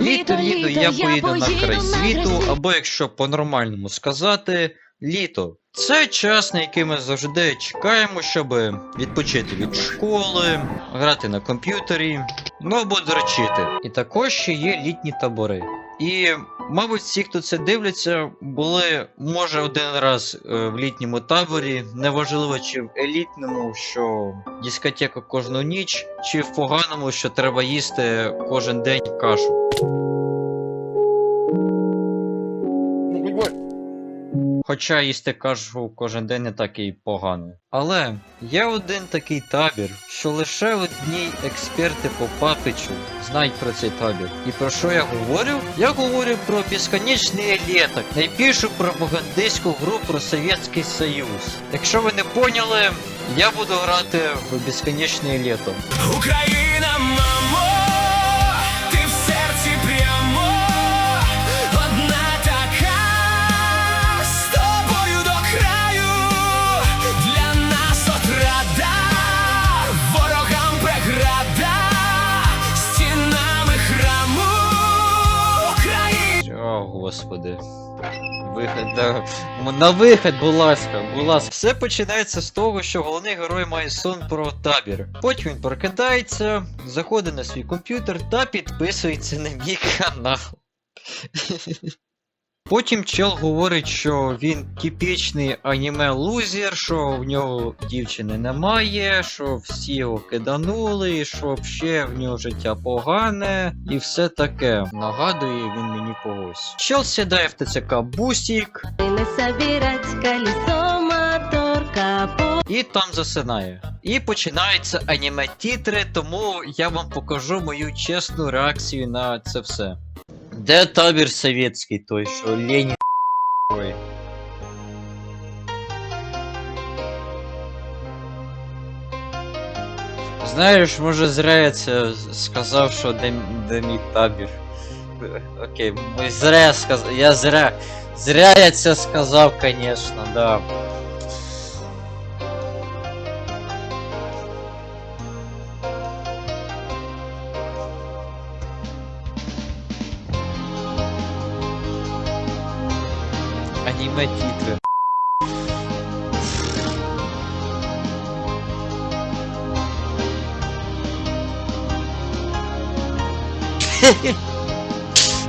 Літо, я поїду на край світу, або якщо по-нормальному сказати, літо. Це час, на який ми завжди чекаємо, щоб відпочити від школи, грати на комп'ютері, ну або дрочити. І також ще є літні табори. І, мабуть, всі, хто це дивляться, були, може, один раз в літньому таборі, неважливо чи в елітному, що дискотека кожну ніч, чи в поганому, що треба їсти кожен день кашу. Хоча їсти кашу кожен день не так і погано. Але є один такий табір, що лише одні експерти по папичу знають про цей табір. І про що я говорю? Я говорю про Безконечне літо, найбільшу пропагандистську гру про Совєтський Союз. Якщо ви не поняли, я буду грати в Безконечне літо. Україна, мамо, ти в серці прямо, одна така, з тобою до краю, для нас отрада, ворогам преграда, стінами храму України. О, господи. Вихід, да. На вихід, будь ласка, будь ласка. Все починається з того, що головний герой має сон про табір. Потім він прокидається, заходить на свій комп'ютер та підписується на мій канал. Потім чел говорить, що він типічний аніме-лузер, що в нього дівчини немає, що всі його киданули, і що взагалі в нього життя погане, і все таке. Нагадує він мені когось. Чел сідає в ТЦК бусик і там засинає. І починаються аніме-тітри, тому я вам покажу мою чесну реакцію на це все. Де табір совєтський той, що Ленін ой. Знаєш, може зря я це сказав, що де мій табір. Окей, зря я це сказав, конечно, да. Аніме-тітри.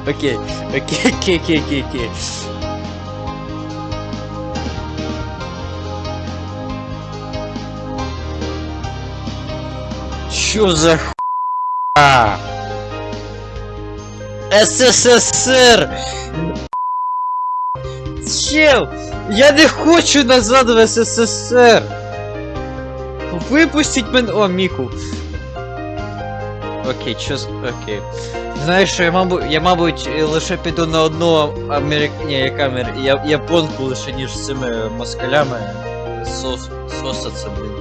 Окей. Що за хуйня? СССР! Чел, я не хочу назад в СССР. Випустіть мене. О, Міку. Окей, окей. Знаєш що, я мабуть, лише піду на одну японку лише, ніж з цими москалями. Сосаться, блін.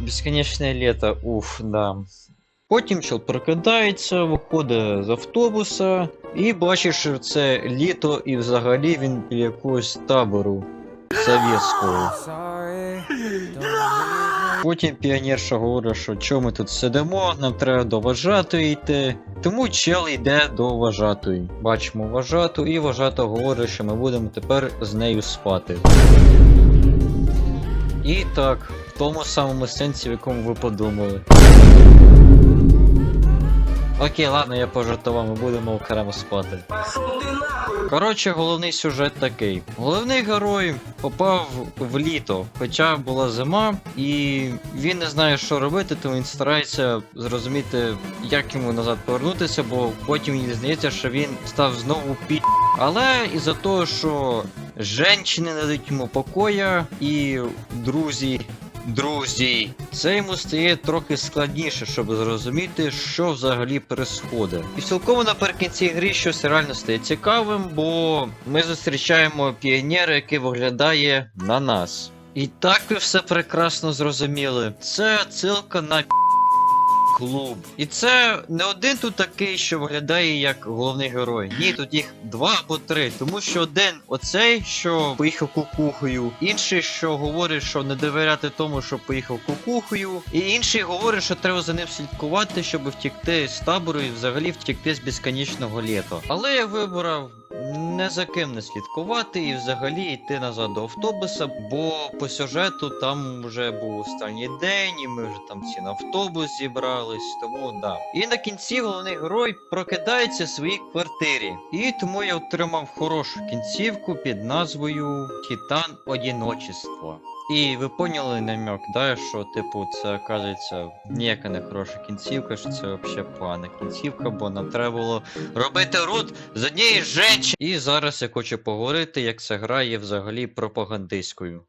Безконечне літо, уф, да. Потім чел прокидається, виходить з автобуса і бачить, що це літо і взагалі він біля якогось табору совєтського. Потім піонерша говорить, що чому ми тут сидимо, нам треба до вожатої йти. Тому чел йде до вожатої. Бачимо вожату, і вожата говорить, що ми будемо тепер з нею спати. І так, в тому самому сенсі, в якому ви подумали. Окей, ладно, я пожартував, ми будемо окремо спати. Коротше, головний сюжет такий. Головний герой попав в літо, хоча була зима, і він не знає, що робити, тому він старається зрозуміти, як йому назад повернутися, бо потім мені здається, що він став знову Але із-за того, що жінки не дають йому покоя, і друзі, це йому стає трохи складніше, щоб зрозуміти, що взагалі пересходить. І цілком наприкінці гри щось реально стає цікавим, бо ми зустрічаємо піонера, який виглядає на нас. І так ви все прекрасно зрозуміли. Це цілка на клуб. І це не один тут такий, що виглядає як головний герой. Ні, тут їх 2 або 3. Тому що один оцей, що поїхав кукухою, інший, що говорить, що не довіряти тому, що поїхав кукухою, і інший говорить, що треба за ним слідкувати, щоб втікти з табору і взагалі втікти з безконечного літа. Але я вибрав не за ким не слідкувати і взагалі йти назад до автобуса, бо по сюжету там вже був останній день, і ми вже там всі на автобус зібрались, тому да. І на кінці головний герой прокидається в своїй квартирі. І тому я отримав хорошу кінцівку під назвою Титан Одіночество. І ви поняли намек, да, що типу це оказується ніяка не хороша кінцівка, що це взагалі погана кінцівка, бо нам треба було робити рут з однієї жінки. І зараз я хочу поговорити, як ця гра є взагалі пропагандистською.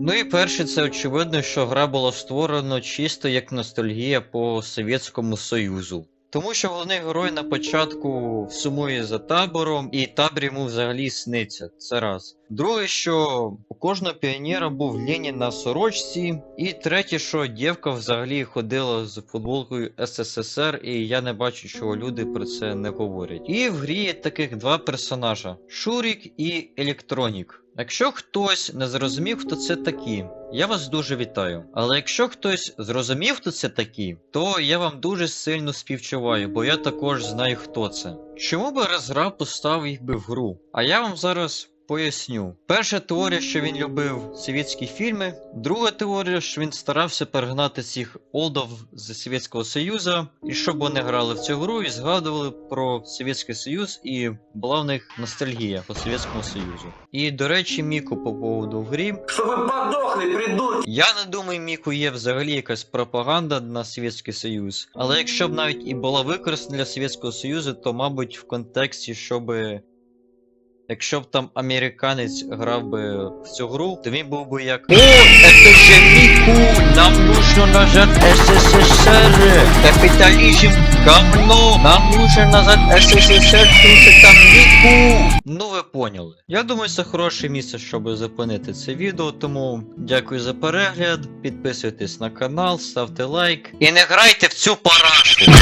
Ну і перше, це очевидно, що гра була створена чисто як ностальгія по Совєтському Союзу. Тому що головний герой на початку сумує за табором, і табір йому взагалі сниться. Це раз. Друге, що у кожного піонера був Ленін на сорочці. І третє, що дівка взагалі ходила з футболкою СССР, і я не бачу, чого люди про це не говорять. І в грі є таких 2 персонажа: Шурік і Електронік. Якщо хтось не зрозумів, хто це такі, я вас дуже вітаю. Але якщо хтось зрозумів, хто це такі, то я вам дуже сильно співчуваю, бо я також знаю, хто це. Чому би розграб поставив їх би в гру? А я вам зараз поясню. Перша теорія, що він любив совєтські фільми. Друга теорія, що він старався перегнати всіх олдов з Совєтського Союзу, і щоб вони грали в цю гру і згадували про Совєтський Союз, і була в них ностальгія по Совєтському Союзу. І, до речі, Міку по поводу в грі. Щоб ви подохли, придурки! Я не думаю, Міку є взагалі якась пропаганда на Совєтський Союз. Але якщо б навіть і була використана для Совєтського Союзу, то, мабуть, в контексті, щоби... Якщо б там американець грав би в цю гру, то він був би як: «О, это же Мику! Нам нужно назад СССР! Капитализм говно! Нам нужно назад СССР, тут там Мику!» Ну ви поняли. Я думаю, це хороше місце, щоб зупинити це відео, тому дякую за перегляд, підписуйтесь на канал, ставте лайк і не грайте в цю парашку!